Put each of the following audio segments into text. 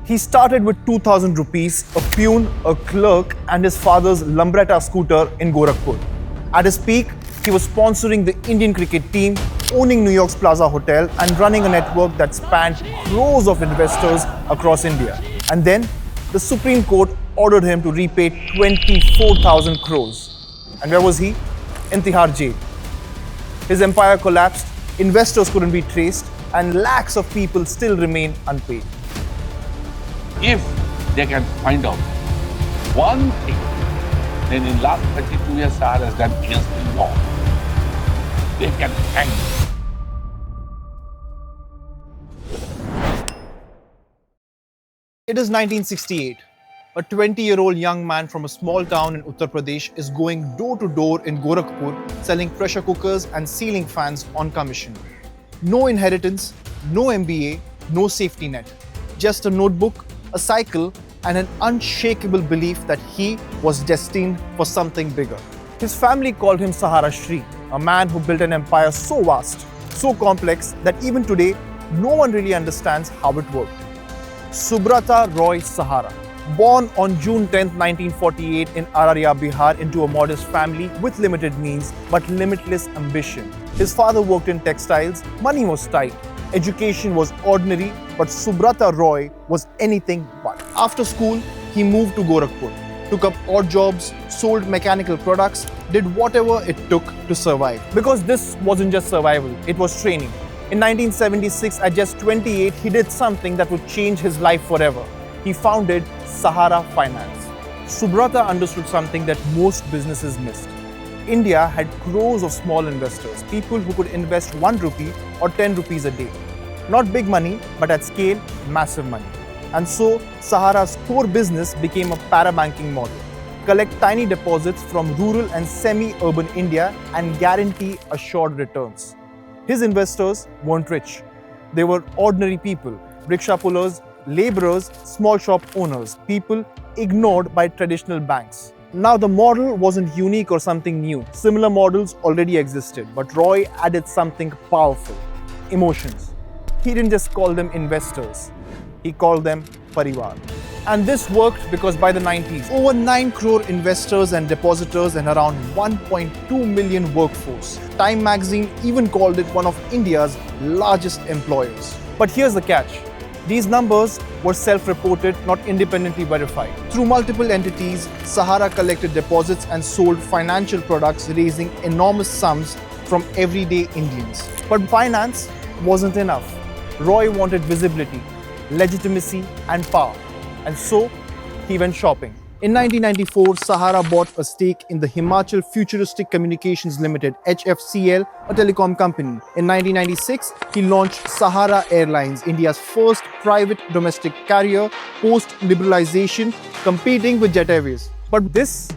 He started with 2,000 rupees, a peon, a clerk, and his father's Subrata scooter in Gorakhpur. At his peak, he was sponsoring the Indian cricket team, owning New York's Plaza Hotel, and running a network that spanned crores of investors across India. And then, the Supreme Court ordered him to repay 24,000 crores. And where was he? In Tihar jail. His empire collapsed, investors couldn't be traced, and lakhs of people still remain unpaid. If they can find out one thing, then in last 32 years Sahara has done against the law, they can hang him. It is 1968. A 20-year-old young man from a small town in Uttar Pradesh is going door to door in Gorakhpur selling pressure cookers and ceiling fans on commission. No inheritance, no MBA, no safety net. Just a notebook, a cycle, and an unshakable belief that he was destined for something bigger. His family called him Sahara Shri, a man who built an empire so vast, so complex that even today, no one really understands how it worked. Subrata Roy Sahara. Born on June 10, 1948 in Araria, Bihar into a modest family with limited means but limitless ambition. His father worked in textiles, money was tight, education was ordinary, but Subrata Roy was anything but. After school, he moved to Gorakhpur, took up odd jobs, sold mechanical products, did whatever it took to survive. Because this wasn't just survival, it was training. In 1976, at just 28, he did something that would change his life forever. He founded Sahara Finance. Subrata understood something that most businesses missed. India had crores of small investors, people who could invest 1 rupee or 10 rupees a day. Not big money, but at scale, massive money. And so, Sahara's core business became a parabanking model. Collect tiny deposits from rural and semi-urban India and guarantee assured returns. His investors weren't rich. They were ordinary people, rickshaw pullers, laborers, small shop owners, people ignored by traditional banks. Now the model wasn't unique or something new. Similar models already existed, but Roy added something powerful: emotions. He didn't just call them investors, he called them parivar. And this worked because by the 90s, over 9 crore investors and depositors and around 1.2 million workforce. Time magazine even called it one of India's largest employers. But here's the catch. These numbers were self-reported, not independently verified. Through multiple entities, Sahara collected deposits and sold financial products, raising enormous sums from everyday Indians. But finance wasn't enough. Roy wanted visibility, legitimacy, and power. And so, he went shopping. In 1994, Sahara bought a stake in the Himachal Futuristic Communications Limited, HFCL, a telecom company. In 1996, he launched Sahara Airlines, India's first private domestic carrier, post-liberalization, competing with Jet Airways. But this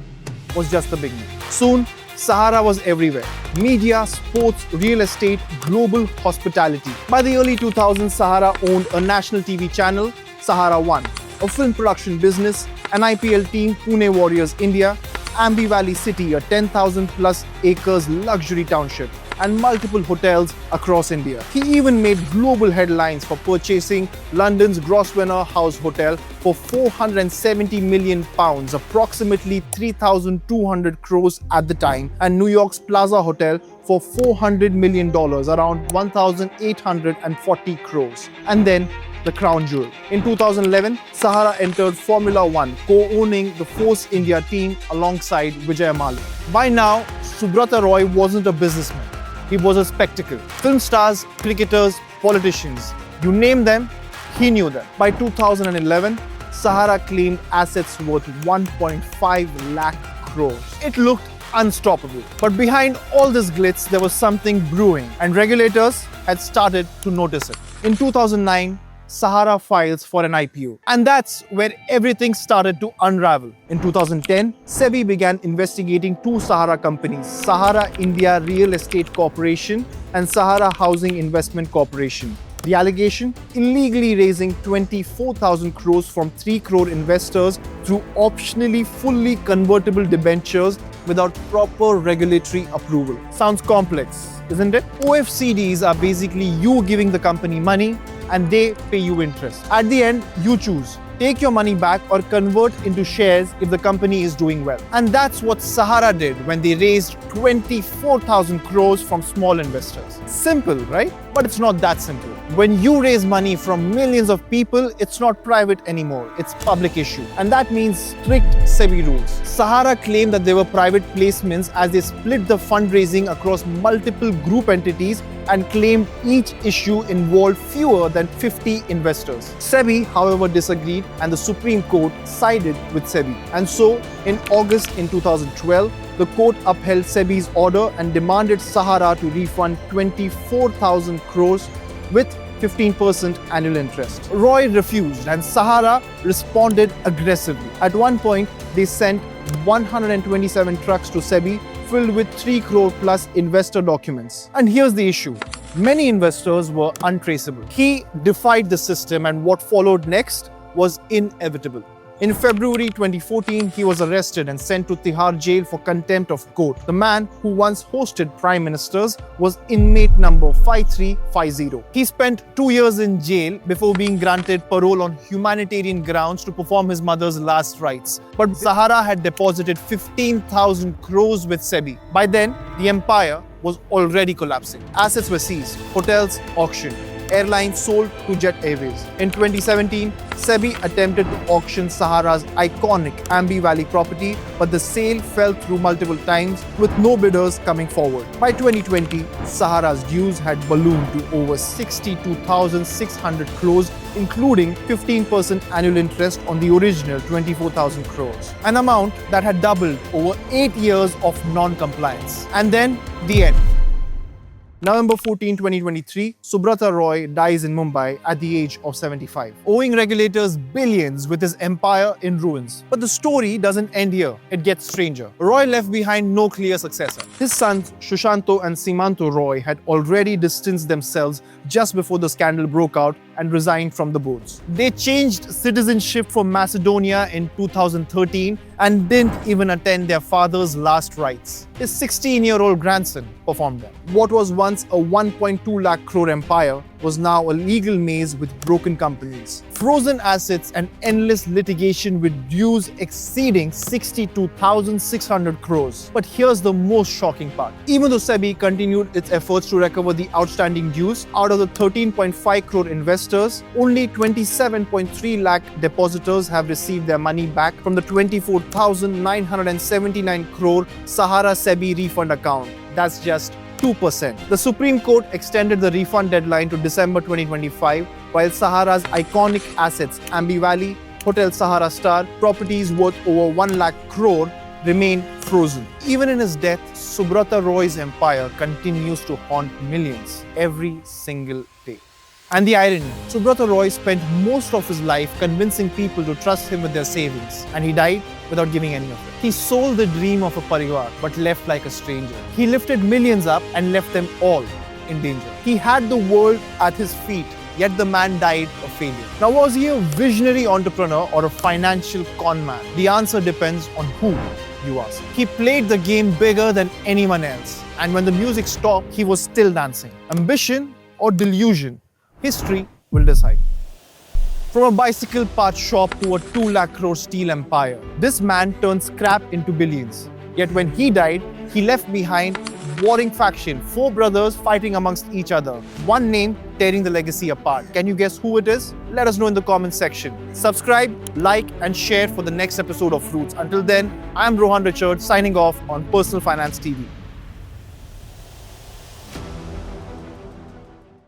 was just the beginning. Soon, Sahara was everywhere. Media, sports, real estate, global hospitality. By the early 2000s, Sahara owned a national TV channel, Sahara One, a film production business, an IPL team, Pune Warriors India, Ambi Valley City, a 10,000 plus acres luxury township, and multiple hotels across India. He even made global headlines for purchasing London's Grosvenor House Hotel for £470 million, approximately 3,200 crores at the time, and New York's Plaza Hotel for $400 million, around 1,840 crores. And then the crown jewel. In 2011, Sahara entered Formula One, co-owning the Force India team alongside Vijay Mallya. By now, Subrata Roy wasn't a businessman. He was a spectacle. Film stars, cricketers, politicians, you name them, he knew them. By 2011, Sahara claimed assets worth 1.5 lakh crores. It looked unstoppable. But behind all this glitz, there was something brewing, and regulators had started to notice it. In 2009, Sahara files for an IPO. And that's where everything started to unravel. In 2010, SEBI began investigating 2 Sahara companies, Sahara India Real Estate Corporation and Sahara Housing Investment Corporation. The allegation? Illegally raising 24,000 crores from 3 crore investors through optionally fully convertible debentures without proper regulatory approval. Sounds complex, isn't it? OFCDs are basically you giving the company money and they pay you interest. At the end, you choose. Take your money back or convert into shares if the company is doing well. And that's what Sahara did when they raised 24,000 crores from small investors. Simple, right? But it's not that simple. When you raise money from millions of people, it's not private anymore, it's public issue. And that means strict SEBI rules. Sahara claimed that they were private placements as they split the fundraising across multiple group entities and claimed each issue involved fewer than 50 investors. SEBI, however, disagreed and the Supreme Court sided with SEBI. And so, in August in 2012, the court upheld SEBI's order and demanded Sahara to refund 24,000 crores with 15% annual interest. Roy refused and Sahara responded aggressively. At one point, they sent 127 trucks to SEBI filled with 3 crore plus investor documents. And here's the issue. Many investors were untraceable. He defied the system and what followed next was inevitable. In February 2014, he was arrested and sent to Tihar jail for contempt of court. The man who once hosted prime ministers was inmate number 5350. He spent 2 years in jail before being granted parole on humanitarian grounds to perform his mother's last rites. But Sahara had deposited 15,000 crores with SEBI. By then, the empire was already collapsing. Assets were seized, hotels auctioned, airlines sold to Jet Airways. In 2017, SEBI attempted to auction Sahara's iconic Ambi Valley property, but the sale fell through multiple times with no bidders coming forward. By 2020, Sahara's dues had ballooned to over 62,600 crores, including 15% annual interest on the original 24,000 crores, an amount that had doubled over 8 years of non-compliance. And then, the end. November 14, 2023, Subrata Roy dies in Mumbai at the age of 75, owing regulators billions with his empire in ruins. But the story doesn't end here. It gets stranger. Roy left behind no clear successor. His sons, Shushanto and Simanto Roy, had already distanced themselves just before the scandal broke out and resigned from the boards. They changed citizenship from Macedonia in 2013 and didn't even attend their father's last rites. His 16-year-old grandson performed them. What was once a 1.2 lakh crore empire was now a legal maze with broken companies, frozen assets and endless litigation with dues exceeding 62,600 crores. But here's the most shocking part. Even though SEBI continued its efforts to recover the outstanding dues, out of the 13.5 crore investors, only 27.3 lakh depositors have received their money back from the 24,979 crore Sahara SEBI refund account. That's just 2%. The Supreme Court extended the refund deadline to December 2025, while Sahara's iconic assets, Ambi Valley, Hotel Sahara Star, properties worth over 1 lakh crore, remain frozen. Even in his death, Subrata Roy's empire continues to haunt millions every single day. And the irony, Subrata Roy spent most of his life convincing people to trust him with their savings, and he died without giving any of it. He sold the dream of a parivar, but left like a stranger. He lifted millions up and left them all in danger. He had the world at his feet, yet the man died a failure. Now, was he a visionary entrepreneur or a financial con man? The answer depends on who you ask. He played the game bigger than anyone else, and when the music stopped, he was still dancing. Ambition or delusion? History will decide. From a bicycle part shop to a 2 lakh crore steel empire, this man turned scrap into billions. Yet when he died, he left behind warring faction, 4 brothers fighting amongst each other, one name tearing the legacy apart. Can you guess who it is? Let us know in the comments section. Subscribe, like and share for the next episode of Roots. Until then, I am Rohan Richard signing off on Personal Finance TV.